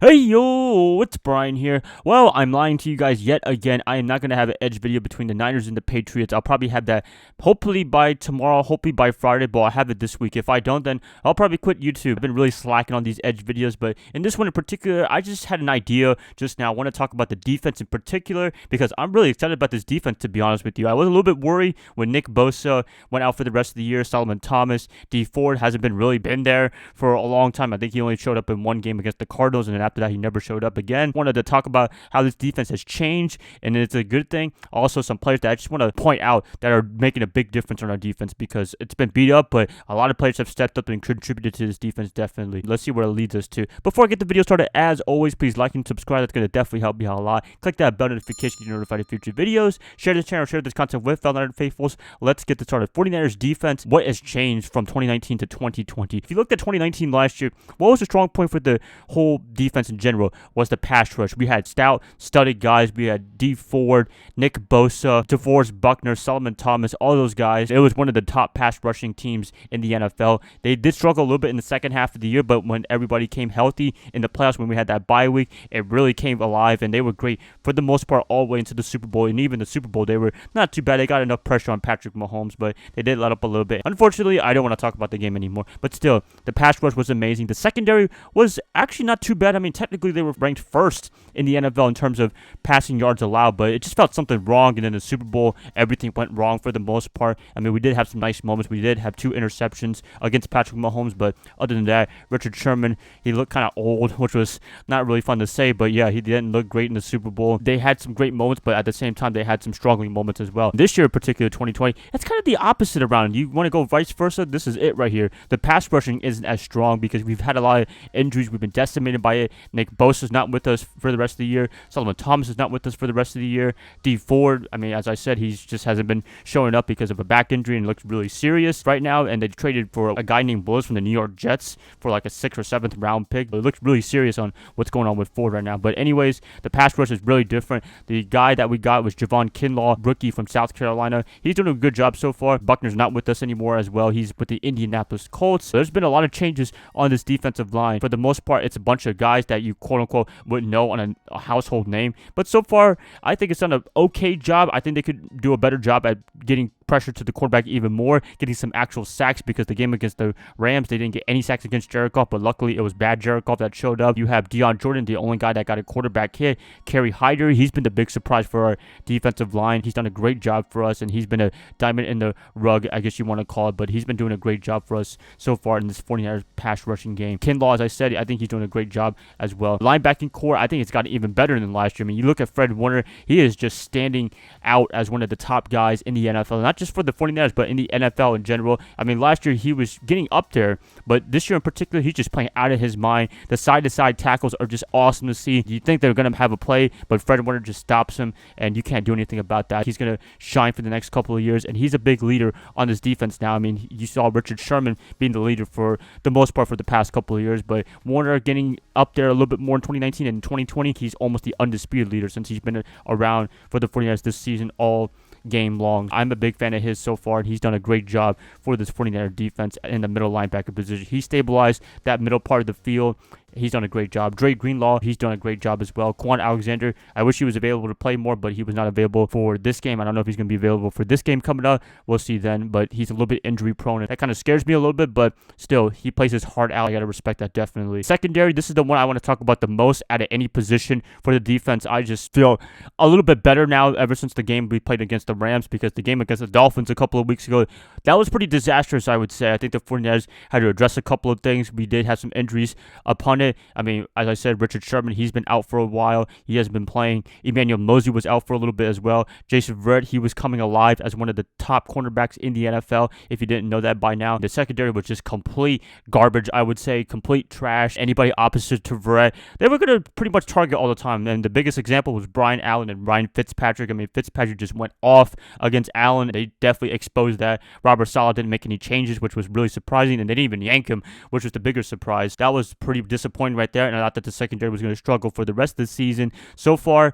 Hey yo, it's Brian here. Well, I'm lying to you guys yet again. I am not going to have an edge video between the Niners and the Patriots. I'll probably have that hopefully by tomorrow, hopefully by Friday, but I'll have it this week. If I don't, then I'll probably quit YouTube. I've been really slacking on these edge videos, but in this one in particular, I just had an idea just now. I want to talk about the defense in particular because I'm really excited about this defense, to be honest with you. I was a little bit worried when Nick Bosa went out for the rest of the year. Thomas, Dee Ford hasn't really been there for a long time. I think he only showed up in one game against the Cardinals, and then after that, he never showed up again. Wanted to talk about how this defense has changed, and it's a good thing. Also, some players that I just want to point out that are making a big difference on our defense because it's been beat up, but a lot of players have stepped up and contributed to this defense, definitely. Let's see where it leads us to. Before I get the video started, as always, please like and subscribe. That's going to definitely help me out a lot. Click that bell notification to get notified of future videos. Share this channel, share this content with fellow Niner faithfuls. Let's get this started. 49ers defense, what has changed from 2019 to 2020? If you looked at 2019 last year, what was the strong point for the whole defense in general? Was the pass rush. We had stout, studded guys. We had Dee Ford, Nick Bosa, DeForest Buckner, Thomas, all those guys. It was one of the top pass rushing teams in the NFL. They did struggle a little bit in the second half of the year, but when everybody came healthy in the playoffs, when we had that bye week, it really came alive, and they were great for the most part all the way into the Super Bowl. And even the Super Bowl, they were not too bad. They got enough pressure on Patrick Mahomes, but they did let up a little bit. Unfortunately, I don't want to talk about the game anymore, but still, the pass rush was amazing. The secondary was actually not too bad. I mean, technically, they were ranked first in the NFL in terms of passing yards allowed, but it just felt something wrong. And in the Super Bowl, everything went wrong for the most part. I mean, we did have some nice moments. We did have 2 interceptions against Patrick Mahomes, but other than that, Richard Sherman, he looked kind of old, which was not really fun to say, but yeah, he didn't look great in the Super Bowl. They had some great moments, but at the same time, they had some struggling moments as well. This year in particular, 2020, it's kind of the opposite around. You want to go vice versa? This is it right here. The pass rushing isn't as strong because we've had a lot of injuries. We've been decimated by it. Nick Bosa's not with us for the rest of the year. Thomas is not with us for the rest of the year. Dee Ford, I mean, as I said, he just hasn't been showing up because of a back injury and looks really serious right now. And they traded for a guy named Willis from the New York Jets for like a 6th or 7th round pick. But it looks really serious on what's going on with Ford right now. But anyways, the pass rush is really different. The guy that we got was Javon Kinlaw, rookie from South Carolina. He's doing a good job so far. Buckner's not with us anymore as well. He's with the Indianapolis Colts. So there's been a lot of changes on this defensive line. For the most part, it's a bunch of guys that you quote-unquote wouldn't know on a household name. But so far, I think it's done an okay job. I think they could do a better job at getting pressure to the quarterback even more, getting some actual sacks, because the game against the Rams, they didn't get any sacks against Jared Goff, but luckily it was bad Jared Goff that showed up. You have Deion Jordan, the only guy that got a quarterback hit. Kerry Hyder, he's been the big surprise for our defensive line. He's done a great job for us, and he's been a diamond in the rug, I guess you want to call it, but he's been doing a great job for us so far in this 49ers pass rushing game. Kinlaw, as I said, I think he's doing a great job as well. Linebacking core, I think it's gotten even better than last year. I mean, you look at Fred Warner, he is just standing out as one of the top guys in the NFL, not just for the 49ers, but in the NFL in general. I mean, last year he was getting up there, but this year in particular, he's just playing out of his mind. The side-to-side tackles are just awesome to see. You think they're going to have a play, but Fred Warner just stops him, and you can't do anything about that. He's going to shine for the next couple of years, and he's a big leader on this defense now. I mean, you saw Richard Sherman being the leader for the most part for the past couple of years, but Warner getting up there a little bit more in 2019, and in 2020, he's almost the undisputed leader since he's been around for the 49ers this season all game long. I'm a big fan of his so far, and he's done a great job for this 49er defense in the middle linebacker position. He stabilized that middle part of the field. He's done a great job. Greenlaw, he's done a great job as well. Greenlaw and Alexander, I wish he was available to play more, but he was not available for this game. I don't know if he's going to be available for this game coming up. We'll see then, but he's a little bit injury prone, and that kind of scares me a little bit, but still, he plays his heart out. I got to respect that definitely. Secondary, this is the one I want to talk about the most out of any position for the defense. I just feel a little bit better now ever since the game we played against the Rams, because the game against the Dolphins a couple of weeks ago, that was pretty disastrous, I would say. I think the 49ers had to address a couple of things. We did have some injuries upon it. I mean, as I said, Richard Sherman, he's been out for a while. He hasn't been playing. Emmanuel Moseley was out for a little bit as well. Verrett, he was coming alive as one of the top cornerbacks in the NFL, if you didn't know that by now. The secondary was just complete garbage, I would say, complete trash. Anybody opposite to Verrett, they were going to pretty much target all the time. And the biggest example was Brian Allen and Ryan Fitzpatrick. I mean, Fitzpatrick just went off against Allen. They definitely exposed that. Robert Saleh didn't make any changes, which was really surprising, and they didn't even yank him, which was the bigger surprise. That was pretty disappointing disappointing right there, and I thought that the secondary was going to struggle for the rest of the season. So far,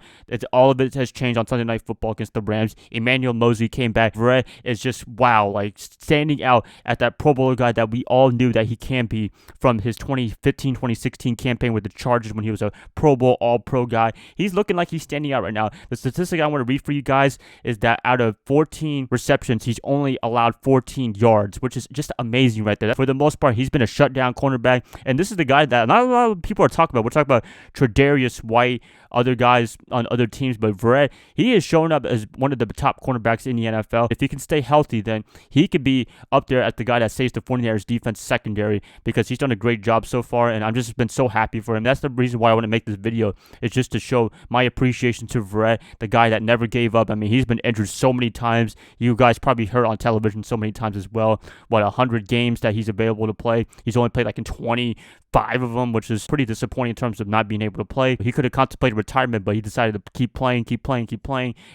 all of it has changed on Sunday Night Football against the Rams. Emmanuel Moseley came back. Verrett is just, wow, like standing out at that Pro Bowler guy that we all knew that he can be from his 2015-2016 campaign with the Chargers when he was a Pro Bowl All-Pro guy. He's looking like he's standing out right now. The statistic I want to read for you guys is that out of 14 receptions, he's only allowed 14 yards, which is just amazing right there. For the most part, he's been a shutdown cornerback, and this is the guy that not a lot of people are talking about. We're talking about Tre'Davious White, other guys on other teams, but Verrett, he is showing up as one of the top cornerbacks in the NFL. If he can stay healthy, then he could be up there at the guy that saves the 49ers defense secondary, because he's done a great job so far, and I've just been so happy for him. That's the reason why I want to make this video. It's just to show my appreciation to Verrett, the guy that never gave up. I mean, he's been injured so many times. You guys probably heard on television so many times as well. 100 games that he's available to play. He's only played like in 25 of them, which is pretty disappointing in terms of not being able to play. He could have contemplated retirement, but he decided to keep playing.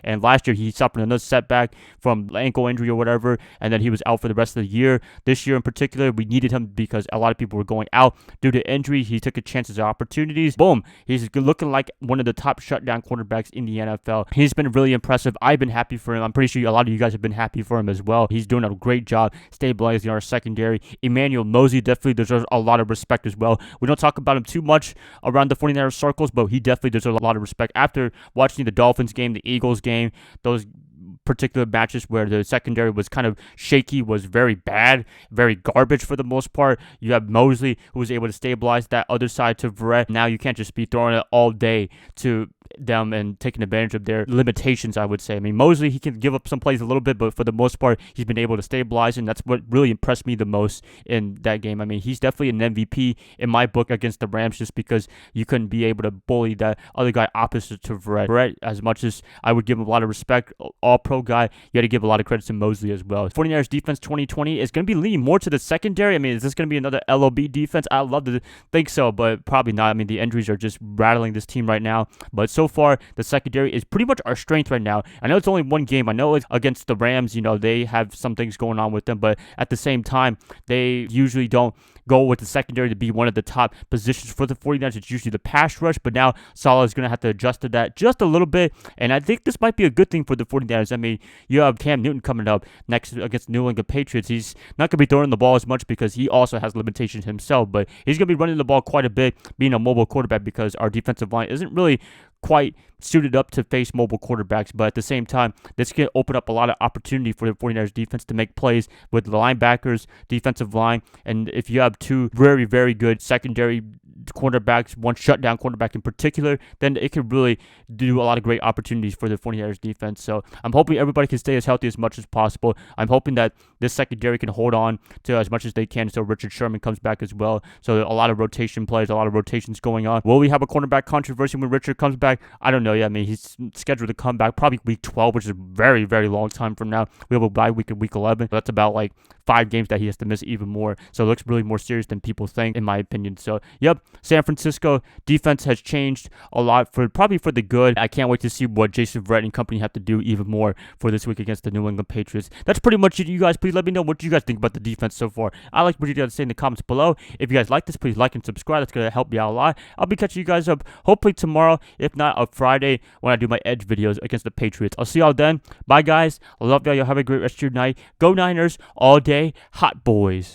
And last year, he suffered another setback from ankle injury or whatever, and then he was out for the rest of the year. This year in particular, we needed him because a lot of people were going out due to injury. He took a chances of opportunities. Boom. He's looking like one of the top shutdown quarterbacks in the NFL. He's been really impressive. I've been happy for him. I'm pretty sure a lot of you guys have been happy for him as well. He's doing a great job stabilizing our secondary. Emmanuel Moseley definitely deserves a lot of respect as well. We don't talk about him too much around the 49ers circles, but he definitely deserves a lot of respect. After watching the Dolphins game, the Eagles game, those particular matches where the secondary was kind of shaky, was very bad, very garbage for the most part. You have Moseley, who was able to stabilize that other side to Verrett. Now you can't just be throwing it all day to them and taking advantage of their limitations, I would say. I mean, Moseley, he can give up some plays a little bit, but for the most part, he's been able to stabilize, and that's what really impressed me the most in that game. I mean, he's definitely an MVP in my book against the Rams, just because you couldn't be able to bully that other guy opposite to Verrett. Verrett, as much as I would give him a lot of respect, all-pro guy, you got to give a lot of credit to Moseley as well. 49ers defense 2020 is going to be leaning more to the secondary. I mean, is this going to be another LOB defense? I'd love to think so, but probably not. I mean, the injuries are just rattling this team right now, but so far, the secondary is pretty much our strength right now. I know it's only one game. I know it's against the Rams. You know, they have some things going on with them, but at the same time, they usually don't go with the secondary to be one of the top positions for the 49ers. It's usually the pass rush, but now Saleh is going to have to adjust to that just a little bit, and I think this might be a good thing for the 49ers. I mean, you have Cam Newton coming up next against the New England Patriots. He's not going to be throwing the ball as much because he also has limitations himself, but he's going to be running the ball quite a bit, being a mobile quarterback, because our defensive line isn't really quite suited up to face mobile quarterbacks. But at the same time, this can open up a lot of opportunity for the 49ers defense to make plays with the linebackers, defensive line, and if you have two very, very good secondary cornerbacks, one shutdown cornerback in particular, then it could really do a lot of great opportunities for the 49ers defense. So I'm hoping everybody can stay as healthy as much as possible. I'm hoping that this secondary can hold on to as much as they can until Richard Sherman comes back as well. So a lot of rotation plays, a lot of rotations going on. Will we have a cornerback controversy when Richard comes back? I don't know yet. I mean, he's scheduled to come back probably week 12, which is a very, very long time from now. We have a bye week in week 11. That's about like 5 games that he has to miss even more. So it looks really more serious than people think, in my opinion. So, yep, San Francisco defense has changed a lot, probably for the good. I can't wait to see what Jason Verrett and company have to do even more for this week against the New England Patriots. That's pretty much it, you guys. Please let me know what you guys think about the defense so far. I like what you guys say in the comments below. If you guys like this, please like and subscribe. That's going to help me out a lot. I'll be catching you guys up hopefully tomorrow, if not on Friday, when I do my edge videos against the Patriots. I'll see y'all then. Bye, guys. I love y'all. Y'all have a great rest of your night. Go Niners all day. Hot boys.